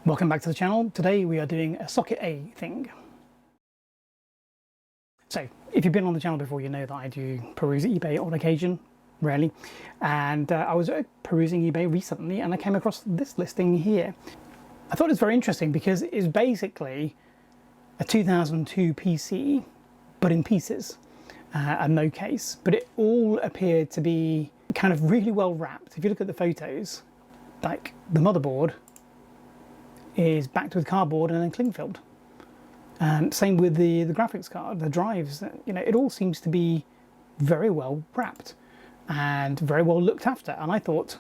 Welcome back to the channel. Today we are doing a socket A thing. So if you've been on the channel before, you know that I do peruse eBay on occasion, rarely, and I was perusing eBay recently and I came across this listing here. I thought it was very interesting because it's basically a 2002 PC but in pieces and no case, but it all appeared to be kind of really well wrapped. If you look at the photos, like the motherboard is backed with cardboard and then cling filmed. Same with the graphics card, the drives, you know, it all seems to be very well wrapped and very well looked after. And I thought,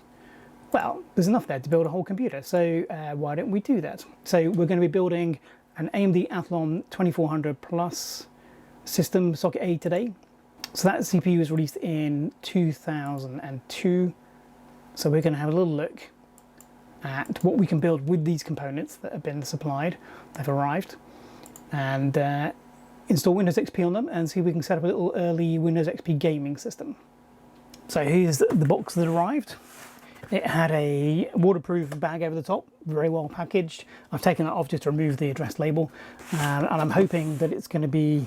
well, there's enough there to build a whole computer, so why don't we do that? So we're going to be building an AMD Athlon 2400 plus system socket A today. So that CPU was released in 2002. So we're going to have a little look at what we can build with these components that have been supplied, they've arrived, and install Windows XP on them and see if we can set up a little early Windows XP gaming system. So here's the box that arrived. It had a waterproof bag over the top, very well packaged. I've taken that off just to remove the address label, and I'm hoping that it's going to be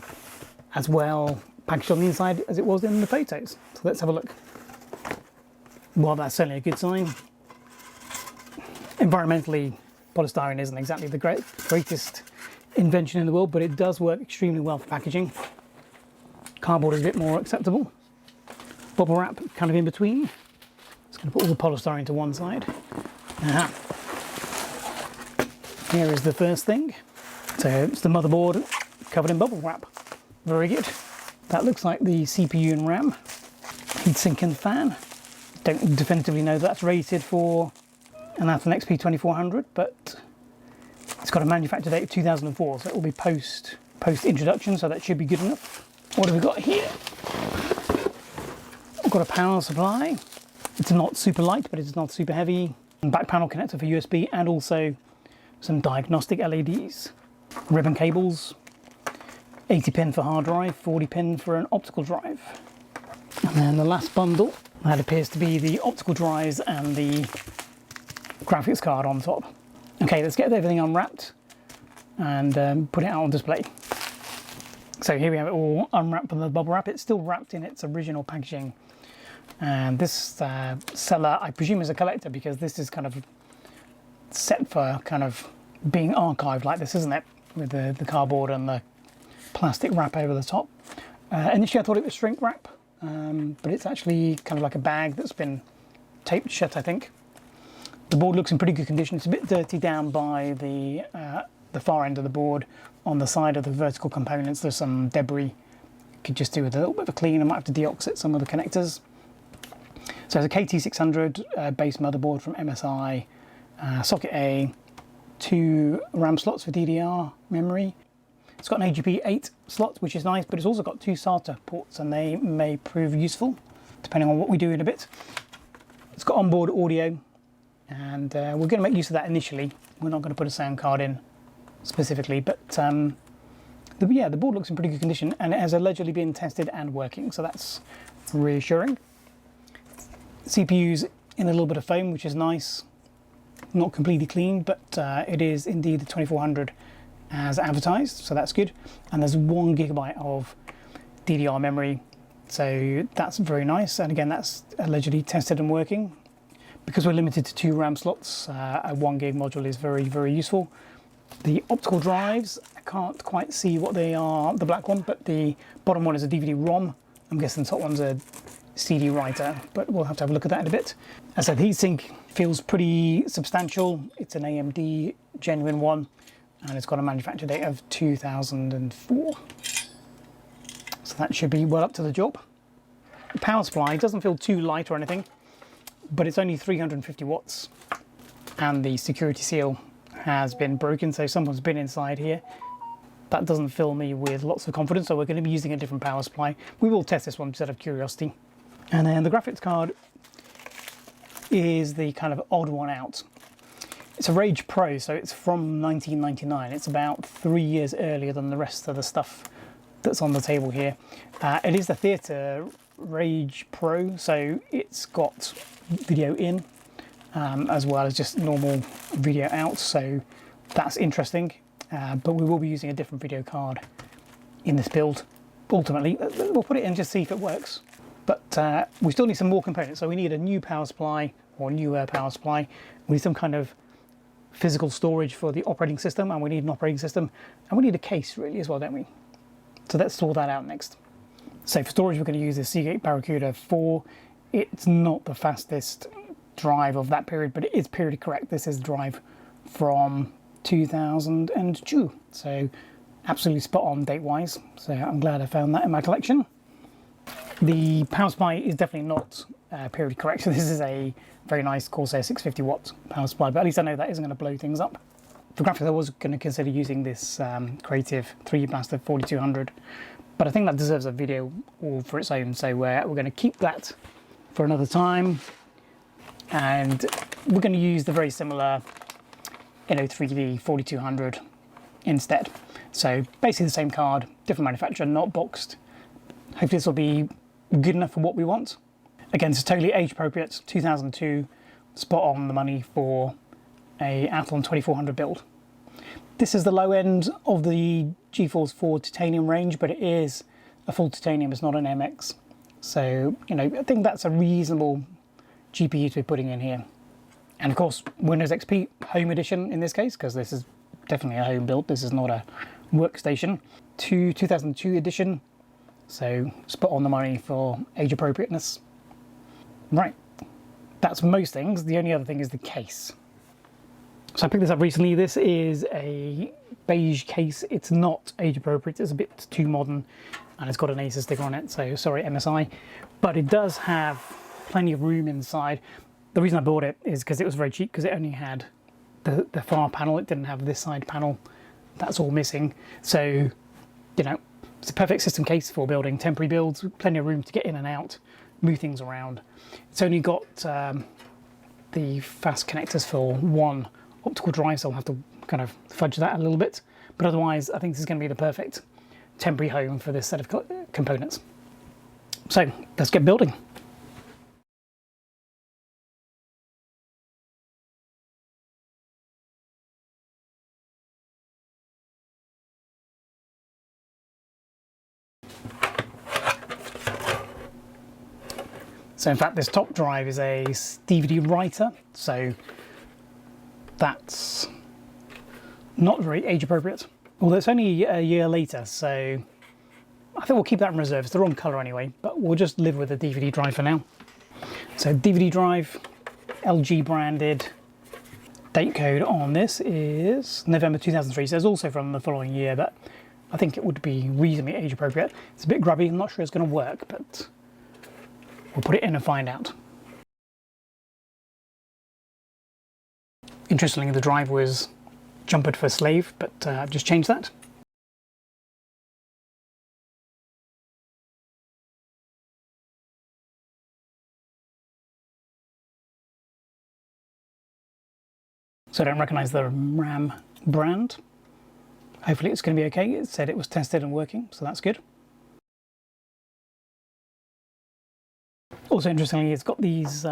as well packaged on the inside as it was in the photos. So let's have a look. Well, that's certainly a good sign. Environmentally, polystyrene isn't exactly the greatest invention in the world, but it does work extremely well for packaging. Cardboard is a bit more acceptable. Bubble wrap kind of in between. Just going to put all the polystyrene to one side. Here is the first thing. So it's the motherboard covered in bubble wrap. Very good. That looks like the CPU and RAM. Heatsink and fan. Don't definitively know that's rated for an Athlon XP 2400, but it's got a manufacture date of 2004, so it will be post introduction, so that should be good enough. What have we got here? We've got a power supply. It's not super light, but it's not super heavy. Back panel connector for USB, and also some diagnostic LEDs. Ribbon cables, 80 pin for hard drive, 40 pin for an optical drive. And then the last bundle, that appears to be the optical drives and the graphics card on top. Okay, let's get everything unwrapped and put it out on display. So here we have it all unwrapped from the bubble wrap. It's still wrapped in its original packaging. And this seller, I presume, is a collector, because this is kind of set for kind of being archived like this, isn't it? With the cardboard and the plastic wrap over the top. Initially I thought it was shrink wrap, but it's actually kind of like a bag that's been taped shut, I think. The board looks in pretty good condition. It's a bit dirty down by the far end of the board. On the side of the vertical components, there's some debris. Could just do with a little bit of a clean. I might have to deoxit some of the connectors. So it's a KT600 base motherboard from MSI, socket A, 2 RAM slots for DDR memory. It's got an AGP 8 slot, which is nice, but it's also got 2 SATA ports, and they may prove useful, depending on what we do in a bit. It's got onboard audio, and we're going to make use of that initially. We're not going to put a sound card in specifically, but yeah, the board looks in pretty good condition, and it has allegedly been tested and working, so that's reassuring. CPU's in a little bit of foam, which is nice. Not completely clean, but it is indeed the 2400 as advertised, so that's good. And there's 1 GB of DDR memory, so that's very nice. And again, that's allegedly tested and working. Because we're limited to 2 RAM slots, a 1 gig module is very, very useful. The optical drives, I can't quite see what they are, the black one, but the bottom one is a DVD-ROM. I'm guessing the top one's a CD writer, but we'll have to have a look at that in a bit. As I said, heatsink feels pretty substantial. It's an AMD genuine one, and it's got a manufacture date of 2004. So that should be well up to the job. The power supply doesn't feel too light or anything, but it's only 350 watts, and the security seal has been broken, so someone's been inside here. That doesn't fill me with lots of confidence, so we're going to be using a different power supply. We will test this one just out of curiosity. And then the graphics card is the kind of odd one out. It's a Rage Pro, so it's from 1999. It's about 3 years earlier than the rest of the stuff that's on the table here. It is the Theatre Rage Pro, so it's got video in as well as just normal video out, so that's interesting, but we will be using a different video card in this build. Ultimately, we'll put it in and just see if it works. But we still need some more components. So we need a new power supply or newer power supply. We need some kind of physical storage for the operating system, and we need an operating system, and we need a case really as well, don't we? So let's sort that out next. So for storage, we're going to use the Seagate Barracuda 4. It's not the fastest drive of that period, but it is period correct. This is the drive from 2002. So absolutely spot on date-wise. So I'm glad I found that in my collection. The power supply is definitely not period correct. So this is a very nice Corsair 650 watt power supply, but at least I know that isn't going to blow things up. For graphics, I was going to consider using this Creative 3 Blaster 4200, but I think that deserves a video all for its own. So we're going to keep that for another time, and we're going to use the very similar Inno3D 4200 instead. So basically the same card, different manufacturer, not boxed. Hopefully this will be good enough for what we want. Again, it's totally age appropriate, 2002, spot on the money for a Athlon 2400 build. This is the low end of the GeForce 4 titanium range, but it is a full titanium, it's not an MX. So, I think that's a reasonable GPU to be putting in here. And of course, Windows XP Home Edition in this case, because this is definitely a home build, this is not a workstation. 2002 edition, so spot on the money for age appropriateness. Right, that's most things. The only other thing is the case. So I picked this up recently. This is a beige case. It's not age appropriate, it's a bit too modern, and it's got an Acer sticker on it, so sorry MSI. But it does have plenty of room inside. The reason I bought it is because it was very cheap, because it only had the far panel, it didn't have this side panel. That's all missing. So, it's a perfect system case for building temporary builds, plenty of room to get in and out, move things around. It's only got the fast connectors for one optical drive, so I'll have to kind of fudge that a little bit. But otherwise, I think this is going to be the perfect temporary home for this set of components. So let's get building. So in fact, this top drive is a DVD writer, so that's not very age appropriate. Although it's only a year later, so I think we'll keep that in reserve. It's the wrong colour anyway, but we'll just live with the DVD drive for now. So DVD drive, LG branded. Date code on this is November 2003, so it's also from the following year, but I think it would be reasonably age appropriate. It's a bit grubby, I'm not sure it's going to work, but we'll put it in and find out. Interestingly, the drive was jumpered for slave, but I've just changed that. So I don't recognise the RAM brand. Hopefully it's going to be okay. It said it was tested and working, so that's good. Also interestingly, it's got these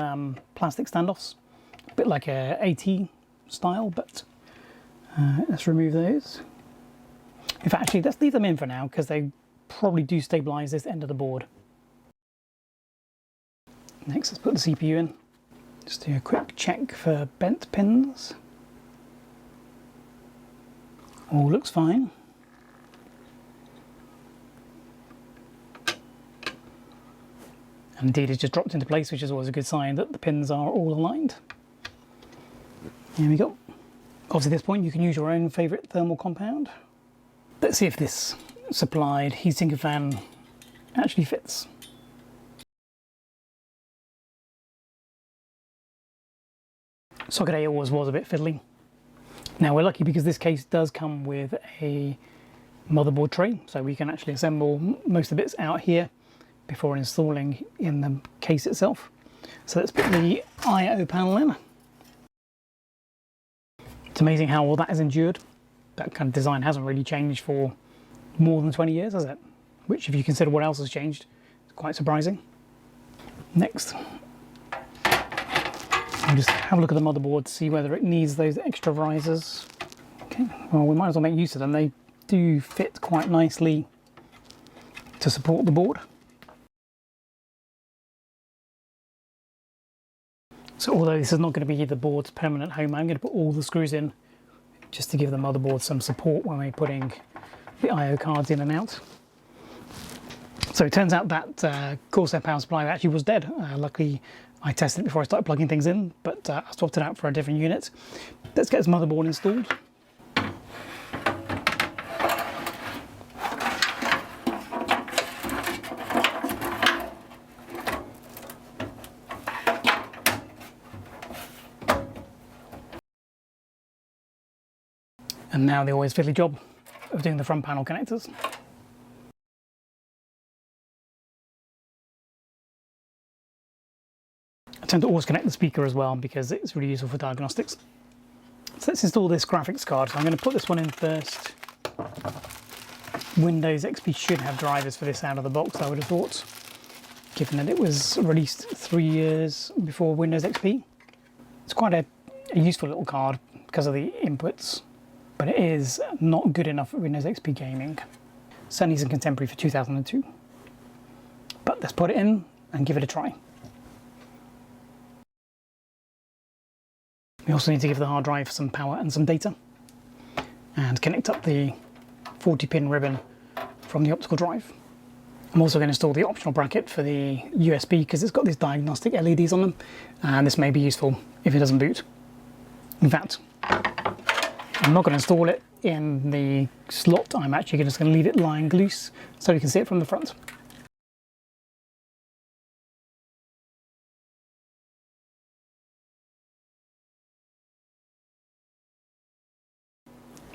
plastic standoffs, a bit like a AT style, but let's remove those. In fact, actually, let's leave them in for now, because they probably do stabilise this end of the board. Next, let's put the CPU in. Just do a quick check for bent pins. All looks fine. And indeed, it's just dropped into place, which is always a good sign that the pins are all aligned. Here we go. Obviously, at this point, you can use your own favourite thermal compound. Let's see if this supplied heatsink and fan actually fits. Socket A always was a bit fiddly. Now we're lucky because this case does come with a motherboard tray, so we can actually assemble most of the bits out here before installing in the case itself. So let's put the I/O panel in. It's amazing how well that has endured. That kind of design hasn't really changed for more than 20 years, has it? Which, if you consider what else has changed, is quite surprising. Next, I'll just have a look at the motherboard to see whether it needs those extra risers. Okay, well, we might as well make use of them. They do fit quite nicely to support the board. So although this is not going to be the board's permanent home, I'm going to put all the screws in just to give the motherboard some support when we're putting the I/O cards in and out. So it turns out that Corsair power supply actually was dead. Luckily I tested it before I started plugging things in, but I swapped it out for a different unit. Let's get this motherboard installed. And now the always fiddly job of doing the front panel connectors. I tend to always connect the speaker as well because it's really useful for diagnostics. So let's install this graphics card. So I'm going to put this one in first. Windows XP should have drivers for this out of the box, I would have thought, given that it was released 3 years before Windows XP. It's quite a useful little card because of the inputs, but it is not good enough for Windows XP gaming. Certainly isn't contemporary for 2002. But let's put it in and give it a try. We also need to give the hard drive some power and some data, and connect up the 40-pin ribbon from the optical drive. I'm also going to install the optional bracket for the USB because it's got these diagnostic LEDs on them, and this may be useful if it doesn't boot. In fact, I'm not going to install it in the slot. I'm actually just going to leave it lying loose so you can see it from the front.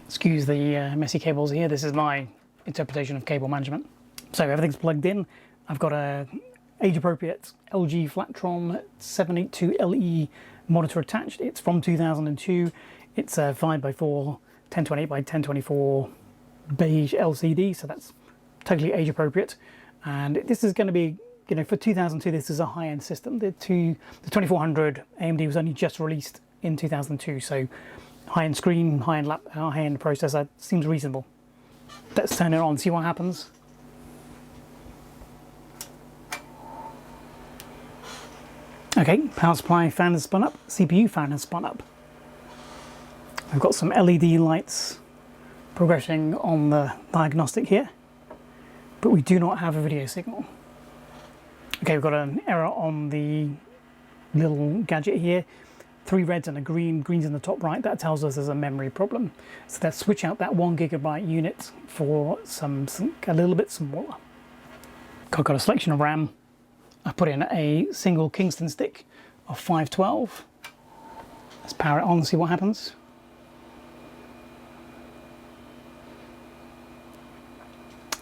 Excuse the messy cables here. This is my interpretation of cable management. So everything's plugged in. I've got a age-appropriate LG Flatron 782LE monitor attached. It's from 2002. It's a 5x4 1028 by 1024 beige LCD, so that's totally age-appropriate. And this is going to be, you know, for 2002, this is a high-end system. The 2400 AMD was only just released in 2002, so high-end screen, high-end processor seems reasonable. Let's turn it on and see what happens. Okay, power supply fan has spun up, CPU fan has spun up. I've got some LED lights progressing on the diagnostic here, but we do not have a video signal. Okay, we've got an error on the little gadget here. 3 reds and a green. Green's in the top right. That tells us there's a memory problem. So let's switch out that 1GB unit for a little bit smaller. I've got a selection of RAM. I put in a single Kingston stick of 512. Let's power it on and see what happens.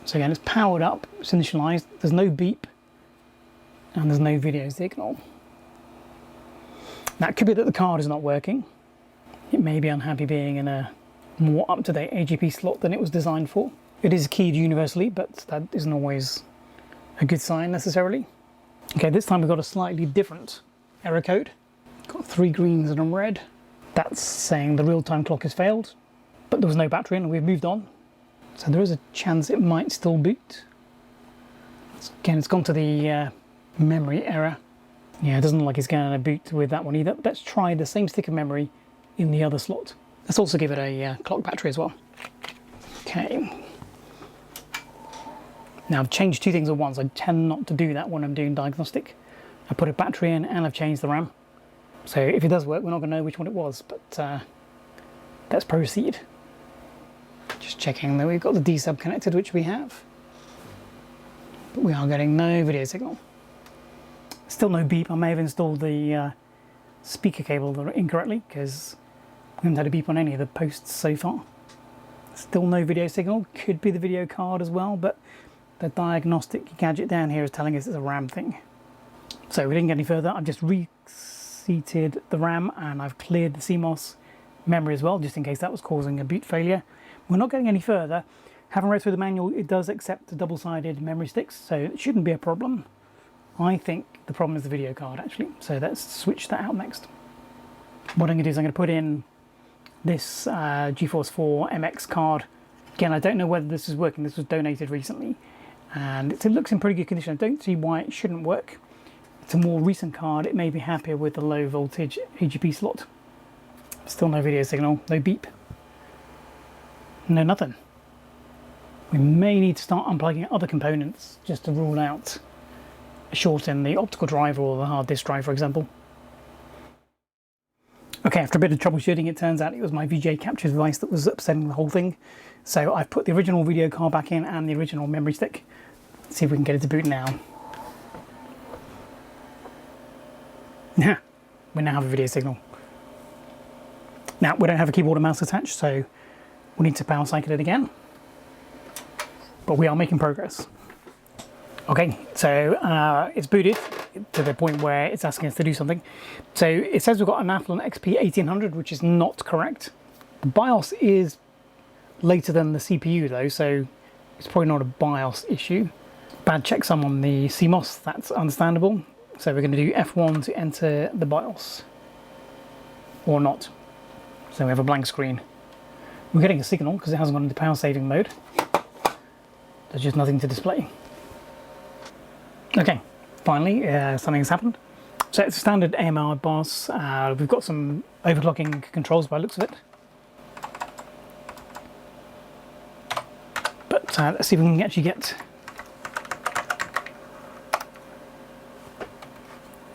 So again, it's powered up, it's initialized. There's no beep and there's no video signal. That could be that the card is not working. It may be unhappy being in a more up-to-date AGP slot than it was designed for. It is keyed universally, but that isn't always a good sign necessarily. Okay, this time we've got a slightly different error code. Got 3 greens and a red. That's saying the real-time clock has failed, but there was no battery in and we've moved on. So there is a chance it might still boot. Again, it's gone to the memory error. Yeah, it doesn't look like it's going to boot with that one either. Let's try the same stick of memory in the other slot. Let's also give it a clock battery as well. Okay. Now I've changed 2 things at once. I tend not to do that when I'm doing diagnostic. I put a battery in and I've changed the RAM. So if it does work, we're not going to know which one it was, but let's proceed. Just checking that we've got the D-sub connected, which we have. But we are getting no video signal. Still no beep. I may have installed the speaker cable incorrectly because we haven't had a beep on any of the posts so far. Still no video signal. Could be the video card as well, but the diagnostic gadget down here is telling us it's a RAM thing. So we didn't get any further. I've just reseated the RAM and I've cleared the CMOS memory as well, just in case that was causing a boot failure. We're not getting any further. Having read through the manual, it does accept the double-sided memory sticks, so it shouldn't be a problem. I think the problem is the video card actually, so let's switch that out next. What I'm going to do is I'm going to put in this GeForce 4 MX card. Again, I don't know whether this is working. This was donated recently, and it looks in pretty good condition. I don't see why it shouldn't work. It's a more recent card. It may be happier with the low voltage AGP slot. Still no video signal, no beep, no nothing. We may need to start unplugging other components just to rule out a short in the optical drive or the hard disk drive, for example. Okay, after a bit of troubleshooting, it turns out it was my VGA capture device that was upsetting the whole thing. So I've put the original video card back in and the original memory stick. Let's see if we can get it to boot now. Yeah, we now have a video signal. Now, we don't have a keyboard and mouse attached, so we need to power cycle it again. But we are making progress. Okay, so it's booted to the point where it's asking us to do something. So it says we've got an Athlon XP 1800, which is not correct. The BIOS is later than the CPU though, so it's probably not a BIOS issue. Bad checksum on the CMOS, that's understandable. So we're going to do F1 to enter the BIOS. Or not. So we have a blank screen. We're getting a signal because it hasn't gone into power saving mode. There's just nothing to display. Okay, finally something's happened. So it's a standard AMR BIOS. We've got some overclocking controls by the looks of it. But let's see if we can actually get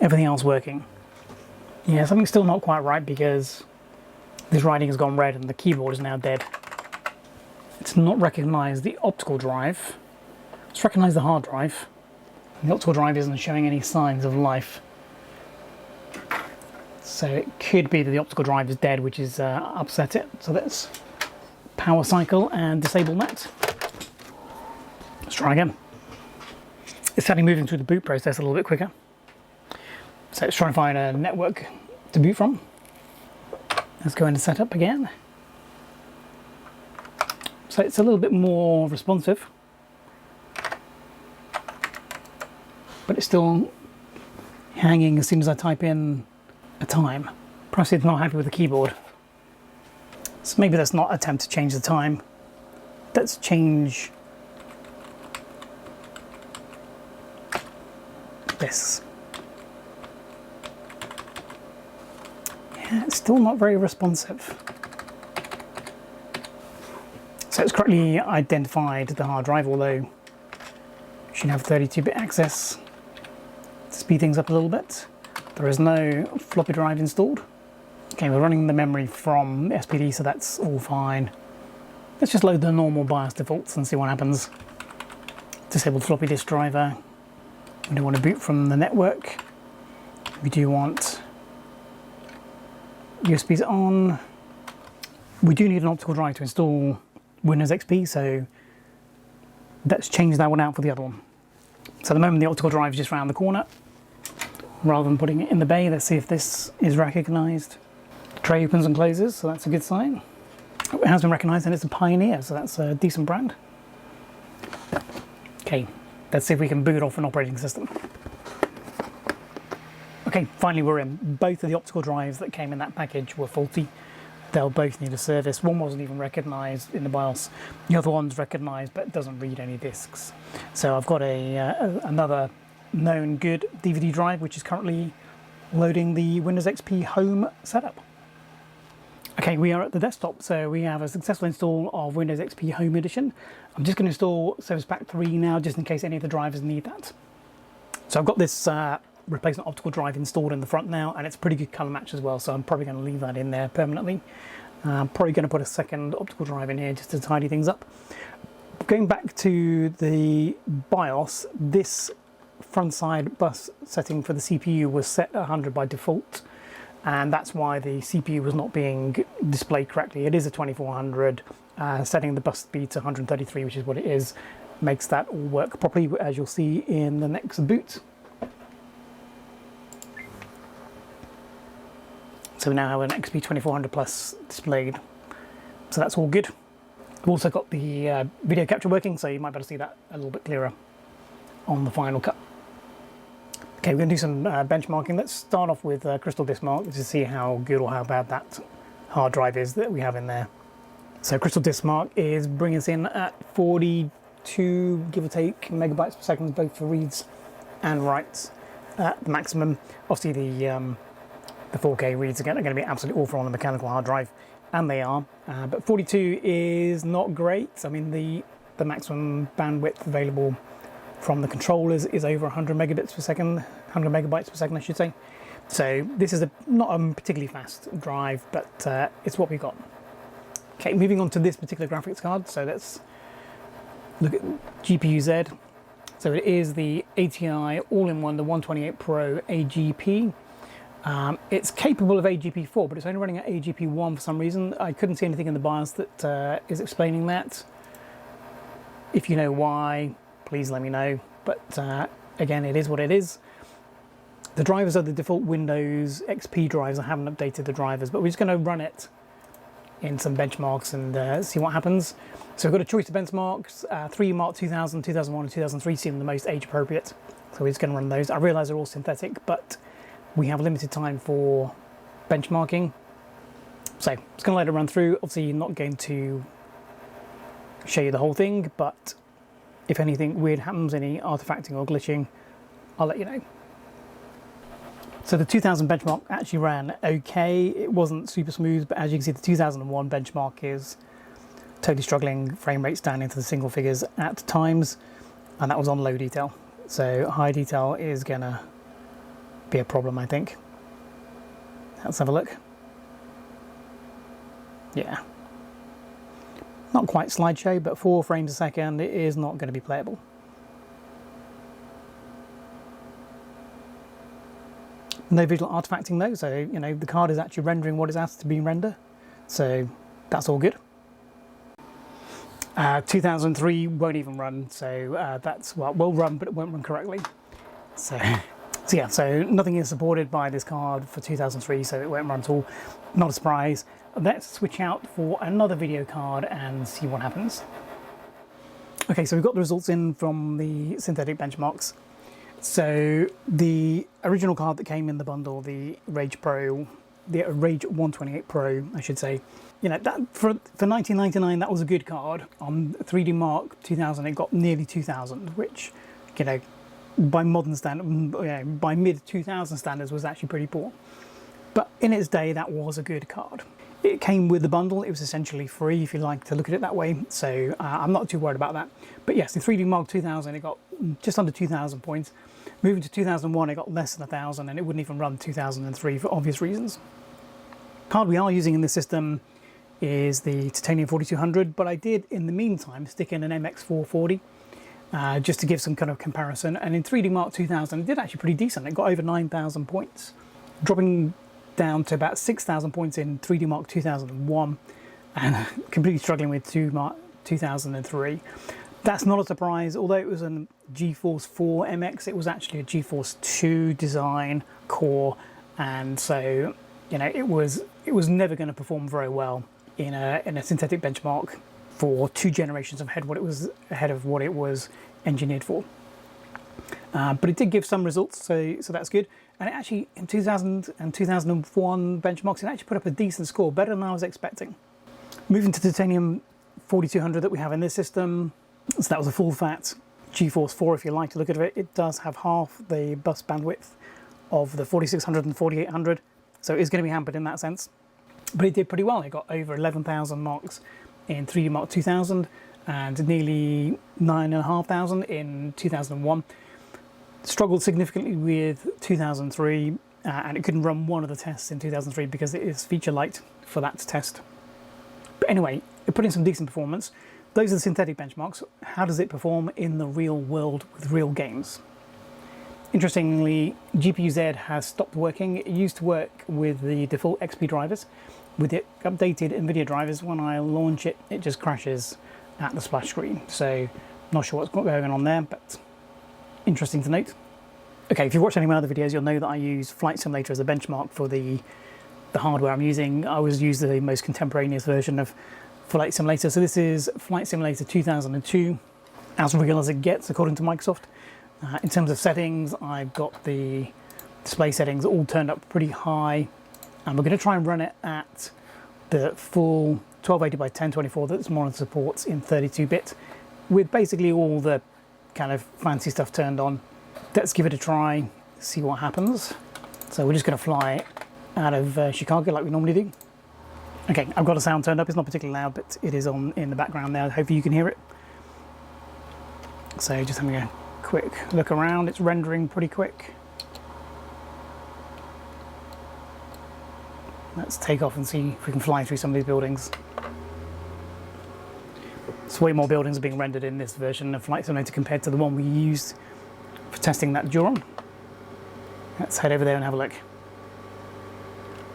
everything else working. Yeah, something's still not quite right because this writing has gone red and the keyboard is now dead. It's not recognised the optical drive. It's recognised the hard drive. And the optical drive isn't showing any signs of life. So it could be that the optical drive is dead, which is upset it. So let's power cycle and disable that. Let's try again. It's certainly moving through the boot process a little bit quicker. So let's try and find a network to boot from. Let's go into setup again. So it's a little bit more responsive, but it's still hanging as soon as I type in a time. Perhaps it's not happy with the keyboard. So maybe let's not attempt to change the time. Let's change this. Yeah, it's still not very responsive. So it's correctly identified the hard drive, although you should have 32-bit access to speed things up a little bit. There is no floppy drive installed. Okay, we're running the memory from SPD, so that's all fine. Let's just load the normal BIOS defaults and see what happens. Disable the floppy disk driver. We don't want to boot from the network. We do want USBs on. We do need an optical drive to install Windows XP, so let's change that one out for the other one. So at the moment the optical drive is just around the corner. Rather than putting it in the bay, let's see if this is recognised. The tray opens and closes, so that's a good sign. Oh, it has been recognised and it's a Pioneer, so that's a decent brand. Okay, let's see if we can boot off an operating system. Okay, finally we're in. Both of the optical drives that came in that package were faulty. They'll both need a service. One wasn't even recognised in the BIOS. The other one's recognised but doesn't read any discs. So I've got another known good DVD drive which is currently loading the Windows XP Home setup. Okay, we are at the desktop, so we have a successful install of Windows XP Home Edition. I'm just going to install Service Pack 3 now, just in case any of the drivers need that. So I've got this replacement optical drive installed in the front now, and it's a pretty good colour match as well, so I'm probably going to leave that in there permanently. I'm probably going to put a second optical drive in here just to tidy things up. Going back to the BIOS, this front side bus setting for the CPU was set at 100 by default, and that's why the CPU was not being displayed correctly. It is a 2400, setting the bus speed to 133, which is what it is, makes that all work properly, as you'll see in the next boot. So we now have an XP 2400 Plus displayed, so that's all good. I've also got the video capture working, so you might be able to see that a little bit clearer on the final cut. Okay, we're going to do some benchmarking. Let's start off with Crystal Disk Mark to see how good or how bad that hard drive is that we have in there. So Crystal Disk Mark is bringing us in at 42, give or take, megabytes per second, both for reads and writes at the maximum. Obviously the 4K reads again are going to be absolutely awful on the mechanical hard drive, and they are. But 42 is not great. I mean, the maximum bandwidth available from the controllers is over 100 megabits per second, 100 megabytes per second, I should say. So this is not a particularly fast drive, but it's what we've got. Okay, moving on to this particular graphics card. So let's look at GPU-Z. So it is the ATI all-in-one, the 128 Pro AGP. It's capable of AGP4, but it's only running at AGP1 for some reason. I couldn't see anything in the BIOS that is explaining that. If you know why, please let me know. But again, it is what it is. The drivers are the default Windows XP drives. I haven't updated the drivers, but we're just going to run it in some benchmarks and see what happens. So we've got a choice of benchmarks. 3 Mark 2000, 2001 and 2003 seem the most age appropriate. So we're just going to run those. I realise they're all synthetic, but we have limited time for benchmarking. So I'm just going to let it run through. Obviously not going to show you the whole thing, but if anything weird happens, any artifacting or glitching, I'll let you know. So the 2000 benchmark actually ran okay. It wasn't super smooth, but as you can see, the 2001 benchmark is totally struggling. Frame rates down into the single figures at times, and that was on low detail. So high detail is gonna be a problem, I think. Let's have a look. Yeah. Not quite slideshow, but 4 frames a second, it is not going to be playable. No visual artifacting though, so you know the card is actually rendering what is asked to be rendered, so that's all good. 2003 won't even run, so that's, well, will run, but it won't run correctly. So yeah, so nothing is supported by this card for 2003, so it won't run at all. Not a surprise. Let's switch out for another video card and see what happens. Okay, so we've got the results in from the synthetic benchmarks. So the original card that came in the bundle, the Rage Pro, the Rage 128 Pro, I should say, you know, that for 1999 that was a good card. On 3D Mark 2000 it got nearly 2000, which, you know, by modern standard, you know, by mid 2000 standards was actually pretty poor. But in its day that was a good card. It came with the bundle. It was essentially free, if you like to look at it that way. So I'm not too worried about that. But yes, the 3D Mark 2000, it got just under 2,000 points. Moving to 2001, it got less than 1,000, and it wouldn't even run 2003 for obvious reasons. The card we are using in this system is the Titanium 4200, but I did, in the meantime, stick in an MX440 just to give some kind of comparison. And in 3D Mark 2000, it did actually pretty decent. It got over 9,000 points, dropping down to about 6,000 points in 3D Mark 2001, and completely struggling with 2003. That's not a surprise, although it was a GeForce 4 MX, it was actually a GeForce 2 design core, and so, you know, it was never going to perform very well in a synthetic benchmark for 2 generations ahead of what it was engineered for. But it did give some results, so that's good. And it actually, in 2000 and 2001 benchmarks, it actually put up a decent score, better than I was expecting. Moving to the Titanium 4200 that we have in this system, so that was a full fat GeForce 4, if you like to look at it. It does have half the bus bandwidth of the 4600 and 4800, so it is going to be hampered in that sense. But it did pretty well. It got over 11,000 marks in 3D Mark 2000 and nearly 9,500 in 2001. Struggled significantly with 2003, and it couldn't run one of the tests in 2003 because it is feature light for that test. But anyway, it put in some decent performance. Those are the synthetic benchmarks. How does it perform in the real world with real games? Interestingly, GPU-Z has stopped working. It used to work with the default XP drivers. With the updated NVIDIA drivers, when I launch it, it just crashes at the splash screen. So, not sure what's going on there, but interesting to note. Okay, if you've watched any of my other videos, you'll know that I use Flight Simulator as a benchmark for the hardware I'm using. I always use the most contemporaneous version of Flight Simulator. So this is Flight Simulator 2002, as real as it gets according to Microsoft. In terms of settings, I've got the display settings all turned up pretty high, and we're going to try and run it at the full 1280 by 1024 that this monitor supports in 32-bit, with basically all the kind of fancy stuff turned on. Let's give it a try, see what happens. So we're just going to fly out of Chicago like we normally do. Okay, I've got the sound turned up. It's not particularly loud, but it is on in the background now. Hopefully you can hear it. So just having a quick look around. It's rendering pretty quick. Let's take off and see if we can fly through some of these buildings. So way more buildings are being rendered in this version of Flight Simulator compared to the one we used for testing that Duron. Let's head over there and have a look.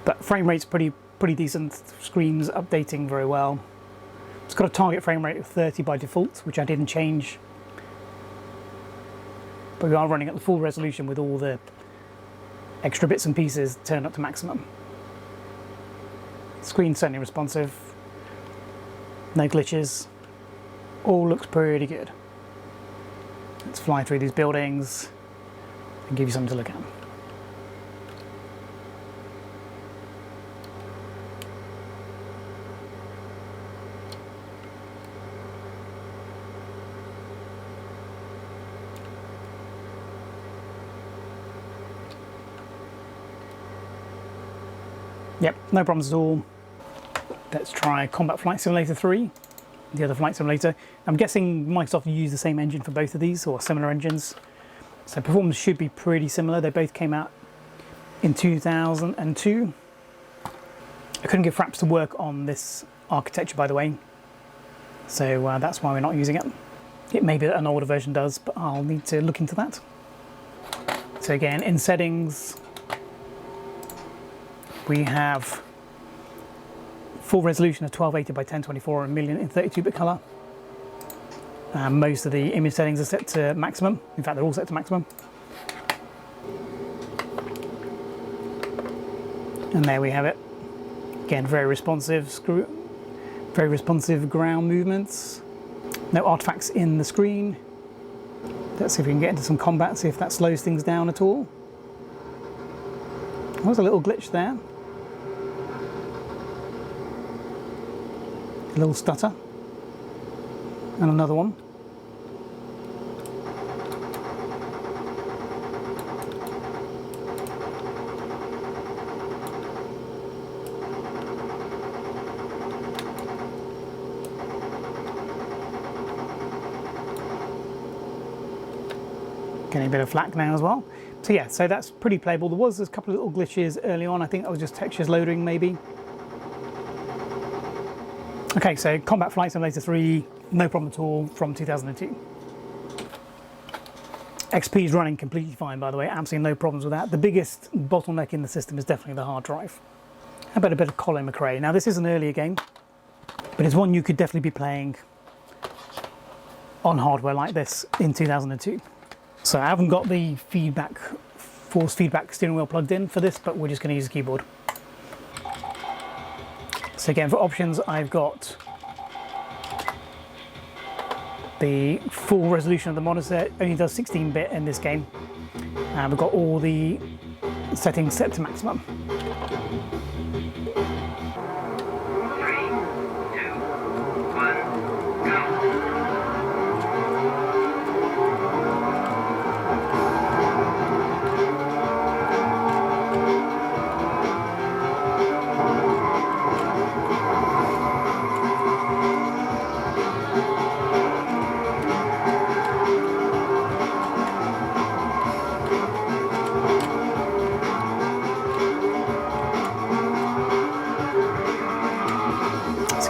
But frame rate's pretty decent. Screen's updating very well. It's got a target frame rate of 30 by default, which I didn't change. But we are running at the full resolution with all the extra bits and pieces turned up to maximum. Screen's certainly responsive. No glitches. All looks pretty good. Let's fly through these buildings and give you something to look at. Yep, no problems at all. Let's try Combat Flight Simulator 3, the other flight simulator. I'm guessing Microsoft used the same engine for both of these, or similar engines. So performance should be pretty similar. They both came out in 2002. I couldn't get Fraps to work on this architecture, by the way. So that's why we're not using it. It may be that an older version does, but I'll need to look into that. So again, in settings, we have full resolution of 1280 by 1024 and 1,000,000 in 32-bit color. Most of the image settings are set to maximum. In fact, they're all set to maximum. And there we have it. Again, very responsive ground movements. No artifacts in the screen. Let's see if we can get into some combat, see if that slows things down at all. There was a little glitch there. A little stutter. And another one. Getting a bit of flak now as well. So yeah, so that's pretty playable. There was a couple of little glitches early on. I think that was just textures loading maybe. Okay, so Combat Flight Simulator 3, no problem at all, from 2002. XP is running completely fine, by the way, absolutely no problems with that. The biggest bottleneck in the system is definitely the hard drive. How about a bit of Colin McRae? Now this is an earlier game, but it's one you could definitely be playing on hardware like this in 2002. So I haven't got the force feedback steering wheel plugged in for this, but we're just going to use a keyboard. So again, for options, I've got the full resolution of the monitor. It only does 16-bit in this game. And we've got all the settings set to maximum.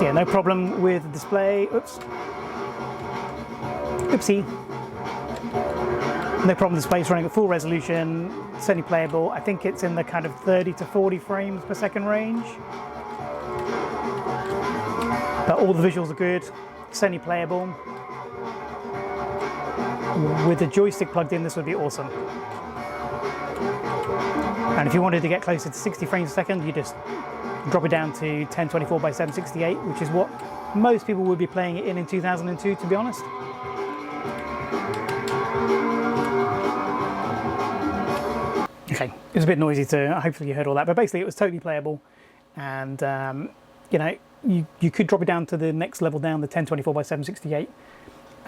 Yeah, no problem with the display. Oops. Oopsie. No problem with the display. It's running at full resolution, certainly playable. I think it's in the kind of 30 to 40 frames per second range. But all the visuals are good, certainly playable. With the joystick plugged in, this would be awesome. And if you wanted to get closer to 60 frames a second, you just drop it down to 1024 by 768, which is what most people would be playing it in 2002, to be honest. Okay, it was a bit noisy to, hopefully you heard all that, but basically it was totally playable, and you know, you could drop it down to the next level down, the 1024 by 768,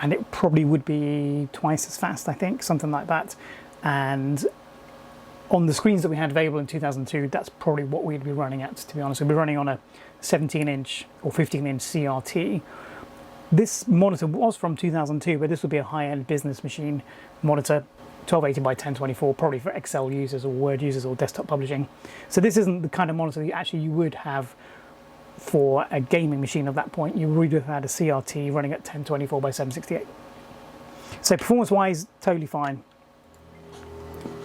and it probably would be twice as fast, I think, something like that. And on the screens that we had available in 2002, that's probably what we'd be running at, to be honest. We'd be running on a 17-inch or 15-inch CRT. This monitor was from 2002, but this would be a high-end business machine monitor, 1280 by 1024, probably for Excel users or Word users or desktop publishing. So this isn't the kind of monitor that you would have for a gaming machine of that point. You would have had a CRT running at 1024 by 768. So performance-wise, totally fine.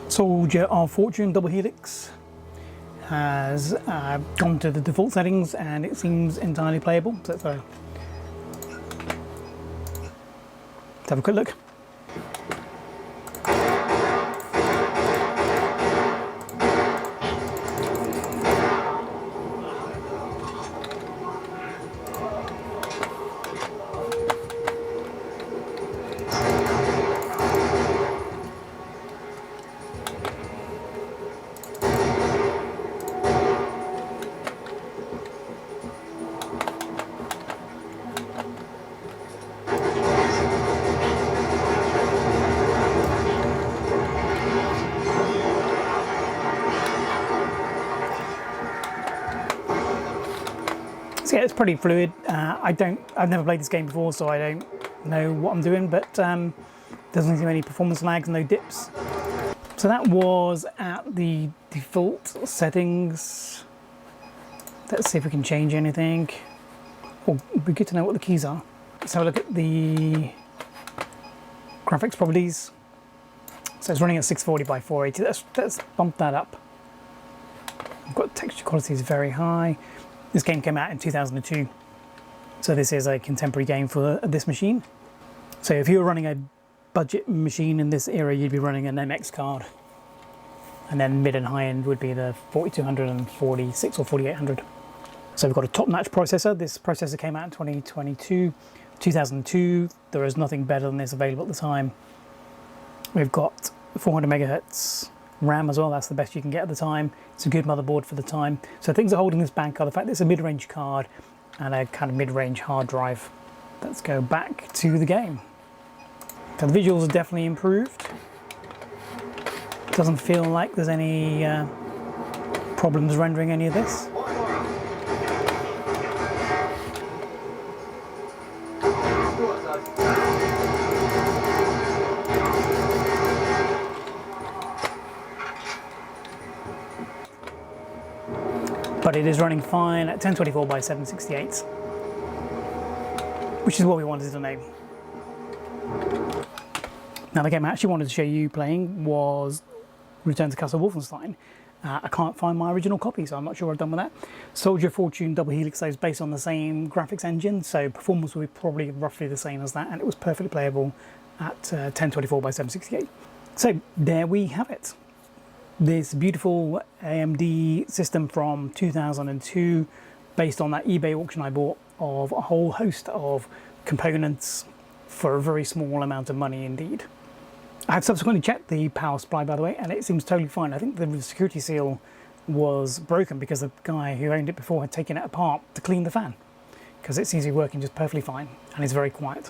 Soldier of Fortune double helix has gone to the default settings and it seems entirely playable. So let's have a quick look. So yeah, it's pretty fluid. I've never played this game before, so I don't know what I'm doing, but doesn't seem any performance lags, no dips. So that was at the default settings. Let's see if we can change anything. Oh, it'd be good to know what the keys are. Let's have a look at the graphics properties. So it's running at 640 by 480. Let's bump that up. I've got texture quality is very high. This game came out in 2002, so this is a contemporary game for this machine. So if you were running a budget machine in this era, you'd be running an MX card, and then mid and high end would be the 4200 and 46 or 4800. So we've got a top-notch processor. This processor came out in 2022. 2002, there is nothing better than this available at the time. We've got 400 megahertz RAM as well, that's the best you can get at the time. It's a good motherboard for the time. So things that are holding this back are the fact that it's a mid-range card and a kind of mid-range hard drive. Let's go back to the game. So the visuals are definitely improved. Doesn't feel like there's any problems rendering any of this. But it is running fine at 1024 by 768, which is what we wanted to know. Now the game I actually wanted to show you playing was Return to Castle Wolfenstein. I can't find my original copy, so I'm not sure what I've done with that. Soldier Fortune double helix is based on the same graphics engine, so performance will be probably roughly the same as that, and it was perfectly playable at 1024 by 768. So there we have it. This beautiful AMD system from 2002, based on that eBay auction I bought of a whole host of components for a very small amount of money indeed. I have subsequently checked the power supply, by the way, and it seems totally fine. I think the security seal was broken because the guy who owned it before had taken it apart to clean the fan, because it seems to be working just perfectly fine and it's very quiet.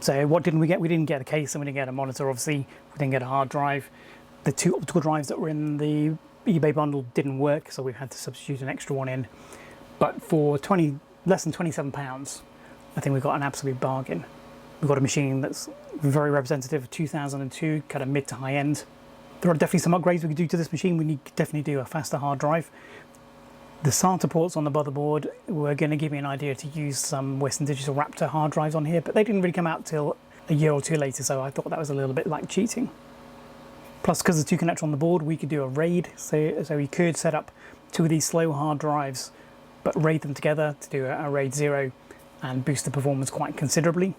So what didn't we get? We didn't get a case and we didn't get a monitor, obviously. We didn't get a hard drive. The two optical drives that were in the eBay bundle didn't work, so we had to substitute an extra one in. But for less than £27, I think we got an absolute bargain. We've got a machine that's very representative of 2002, kind of mid to high end. There are definitely some upgrades we could do to this machine. We need to definitely do a faster hard drive. The SATA ports on the motherboard were going to give me an idea to use some Western Digital Raptor hard drives on here, but they didn't really come out till a year or two later, so I thought that was a little bit like cheating. Plus, because the two connectors on the board, we could do a RAID, so we could set up two of these slow hard drives, but RAID them together to do a RAID 0 and boost the performance quite considerably.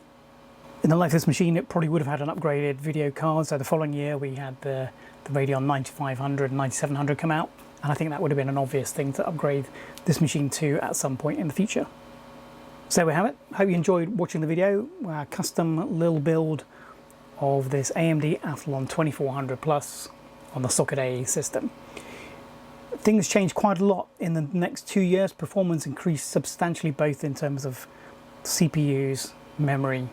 In the life of this machine, it probably would have had an upgraded video card, so the following year we had the Radeon 9500 and 9700 come out, and I think that would have been an obvious thing to upgrade this machine to at some point in the future. So there we have it. Hope you enjoyed watching the video. Custom little build of this AMD Athlon 2400 Plus on the Socket A system. things changed quite a lot in the next 2 years. Performance increased substantially, both in terms of CPUs, memory,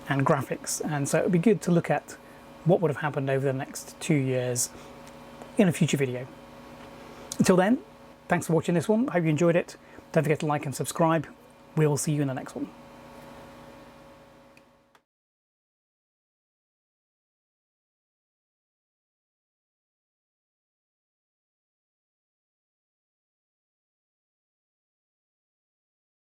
and graphics. And so it would be good to look at what would have happened over the next 2 years in a future video. Until then, thanks for watching this one. Hope you enjoyed it. Don't forget to like and subscribe. We'll see you in the next one.